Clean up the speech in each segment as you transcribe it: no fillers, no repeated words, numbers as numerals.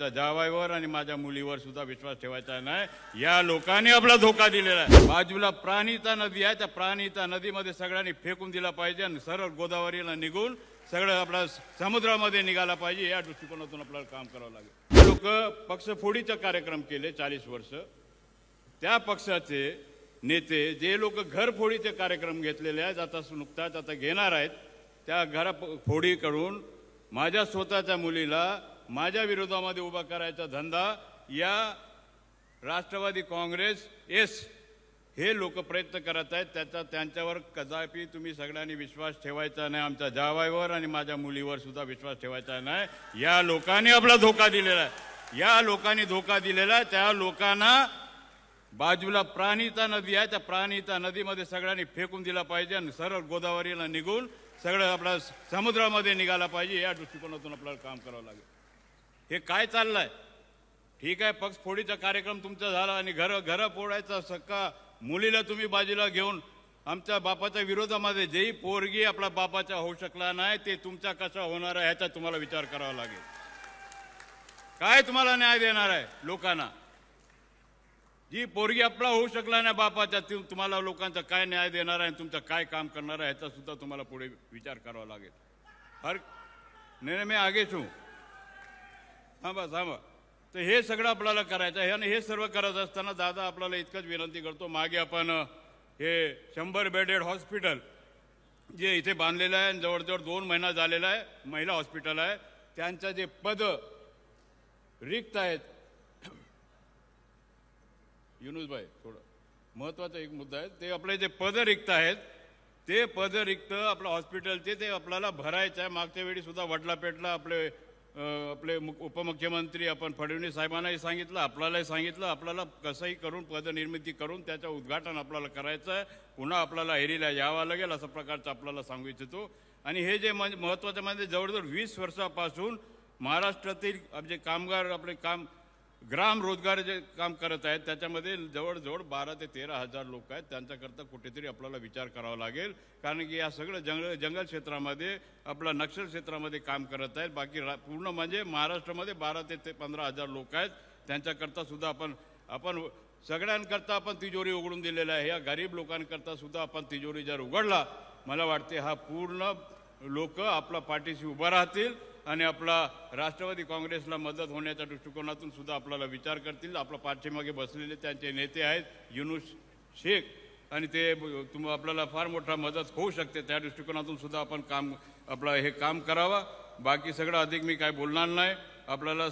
आमच्या जावाईवर आणि माझ्या मुलीवर सुद्धा विश्वास ठेवायचा नाही। या लोकांनी आपला धोका दिलेला आहे। बाजूला प्राणहिता नदी आहे, त्या प्राणहिता नदीमध्ये सगळ्यांनी फेकून दिला पाहिजे आणि सरळ गोदावरीला निघून सगळं आपला समुद्रामध्ये निघाला पाहिजे। या दृष्टिकोनातून आपल्याला काम करावं लागेल। लोक पक्षफोडीचा कार्यक्रम केले 40 वर्ष, त्या पक्षाचे नेते जे लोक घरफोडीचे कार्यक्रम घेतलेले आहेत, आता नुकताच आता घेणार आहेत, त्या घरफोडी करून माझ्या स्वतःच्या मुलीला माझ्या विरोधामध्ये उभा करायचा धंदा या राष्ट्रवादी काँग्रेस हे लोक प्रयत्न करत आहेत। त्यांच्यावर कदापि तुम्ही सगळ्यांनी विश्वास ठेवायचा नाही। आमच्या जावाईवर आणि माझ्या मुलीवर सुद्धा विश्वास ठेवायचा नाही। या लोकांनी आपला धोका दिलेला आहे। या लोकांनी धोका दिलेला आहे। त्या लोकांना बाजूला प्राणहिता नदी आहे, त्या प्राणहिता नदीमध्ये सगळ्यांनी फेकून दिला पाहिजे आणि सरळ गोदावरीला निघून सगळं आपला समुद्रामध्ये निघाला पाहिजे। या दृष्टिकोनातून आपल्याला काम करावं लागेल। हे काय चाललंय? ठीक आहे, पक्षफोडीचा कार्यक्रम तुमचा झाला आणि घर फोडायचा सक्का मुलीला तुम्ही बाजूला घेऊन आमच्या बापाच्या विरोधामध्ये जेही पोरगी आपला बापाचा होऊ शकला नाही ते तुमचा कसा होणार आहे ह्याचा तुम्हाला विचार करावा लागेल। काय तुम्हाला न्याय देणार आहे लोकांना? जी पोरगी आपला होऊ शकला नाही बापाच्या, तुम्हाला लोकांचा काय न्याय देणार आहे, तुमचं काय काम करणार आहे ह्याचा सुद्धा तुम्हाला पुढे विचार करावा लागेल। हर नाही मी आगे छू थांबा। तर हे सगळं आपल्याला करायचं आहे आणि हे सर्व करत असताना दादा आपल्याला इतकंच विनंती करतो, मागे आपण हे 100 बेडेड हॉस्पिटल जे इथे बांधलेलं आहे, जवळजवळ 2 महिना झालेला आहे, महिला हॉस्पिटल आहे, त्यांचं जे पद रिक्त आहेत, युनुसभाई थोडं महत्त्वाचा एक मुद्दा आहे, ते आपले जे पद रिक्त आहेत ते पद रिक्त आपलं हॉस्पिटलचे ते आपल्याला भरायचं आहे। मागच्या वेळी सुद्धा वडलापेटला आपले उपमुख्यमंत्री आपण फडणवीस साहेबांनाही सांगितलं, आपल्यालाही सांगितलं, आपल्याला कसंही करून पदनिर्मिती करून त्याचं उद्घाटन आपल्याला करायचं आहे। पुन्हा आपल्याला एरीला यावं लागेल असं प्रकारचं आपल्याला सांगू इच्छितो। आणि हे जे महत्त्वाचं म्हणजे जवळजवळ 20 वर्षापासून महाराष्ट्रातील जे कामगार आपले ग्राम रोजगार जे काम करत आहेत त्याच्यामध्ये जवळजवळ 12 ते 13 हजार लोक आहेत। त्यांच्याकरता कुठेतरी आपल्याला विचार करावा लागेल, कारण की या सगळं जंगल क्षेत्रामध्ये आपला नक्षल क्षेत्रामध्ये काम करत आहेत। बाकी पूर्ण म्हणजे महाराष्ट्रामध्ये 12 ते 15 हजार लोक आहेत। त्यांच्याकरता सुद्धा आपण सगळ्यांकरता आपण तिजोरी उघडून दिलेलं आहे। या गरीब लोकांकरता सुद्धा आपण तिजोरी जर उघडला, मला वाटते हा पूर्ण लोक आपला पाठीशी उभा राहतील आणि आपला राष्ट्रवादी काँग्रेसला मदत होण्याच्या दृष्टिकोनातून सुद्धा आपल्याला विचार करतील। आपल्या पाठीमागे बसलेले त्यांचे नेते आहेत युनुस शेख, आणि ते आपल्याला फार मोठा मदत होऊ शकते। त्या दृष्टिकोनातून सुद्धा आपण हे काम करावं। बाकी सगळं अधिक मी काय बोलणार नाही। आपल्याला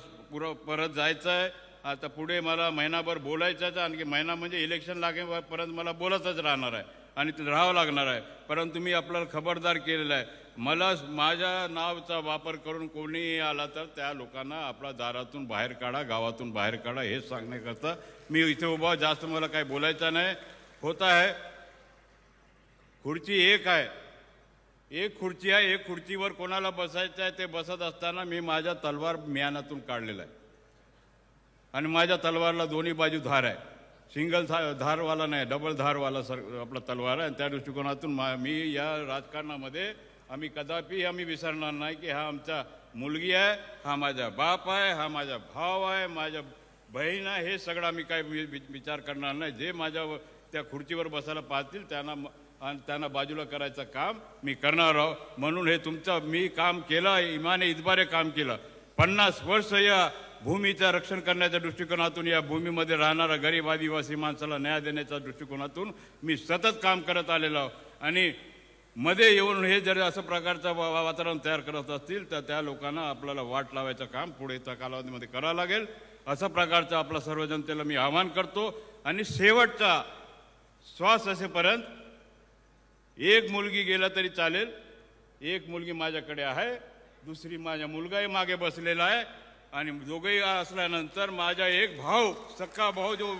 परत जायचं आहे। आता पुढे मला महिनाभर बोलायचं आहे, आणखी महिना म्हणजे इलेक्शन लागेपर्यंत मला बोलतच राहणार आहे आणि ते राहावं लागणार आहे। परंतु मी आपल्याला खबरदार केलेलं आहे, मला माझ्या नावाचा वापर करून कोणीही आला तर त्या लोकांना आपल्या दारातून बाहेर काढा, गावातून बाहेर काढा, हे सांगण्याकरता मी इथे उभा। जास्त मला काय बोलायचं नाही। होत आहे खुर्ची एक आहे, एक खुर्ची आहे, एक खुर्चीवर कोणाला बसायचं आहे ते बसत असताना मी माझ्या तलवार म्यानातून काढलेला आहे आणि माझ्या तलवारला दोन्ही बाजू धार आहे। सिंगल धारवाला नाही, डबल धारवाला आपला तलवार आहे। आणि त्या दृष्टिकोनातून मी या राजकारणामध्ये आम्ही विसरणार नाही की हा आमचा मुलगी आहे, हा माझा बाप आहे, हा माझा भाव आहे, माझ्या बहीण आहे, हे सगळं आम्ही काय विचार करणार नाही। जे माझ्या त्या खुर्चीवर बसायला पाहतील त्यांना बाजूला करायचं काम मी करणार आहोत। म्हणून हे तुमचं मी काम केलं, इमाने इतबारे काम केलं। 50 वर्ष या भूमीचं रक्षण करण्याच्या दृष्टिकोनातून, या भूमीमध्ये राहणारा गरीब आदिवासी माणसाला न्याय देण्याच्या दृष्टिकोनातून मी सतत काम करत आलेलो आहोत। आणि मध्ये येऊन हे जर असं प्रकारचं वातावरण तयार करत असतील तर त्या लोकांना आपल्याला वाट लावायचं काम पुढे त्या कालावधीमध्ये करावं लागेल। अशा प्रकारचं आपल्या सर्व जनतेला मी आवाहन करतो। आणि शेवटचा श्वास असेपर्यंत एक मुलगी गेला तरी चालेल, एक मुलगी माझ्याकडे आहे, दुसरी माझा मुलगाही मागे बसलेला आहे, आणि दोघेही असल्यानंतर माझा एक भाऊ, सक्का भाऊ जो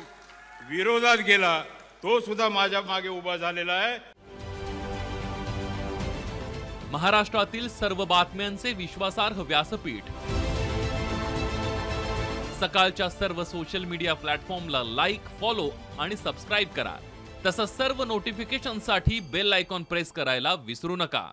विरोधात गेला तो सुद्धा माझ्या मागे उभा झालेला आहे। महाराष्ट्रातील सर्व बातम्यांचे विश्वासार्ह व्यासपीठ, सकाळच्या सर्व सोशल मीडिया प्लॅटफॉर्मला लाईक, फॉलो आणि सबस्क्राईब करा। तसंच सर्व नोटिफिकेशनसाठी बेल आयकॉन प्रेस करायला विसरू नका।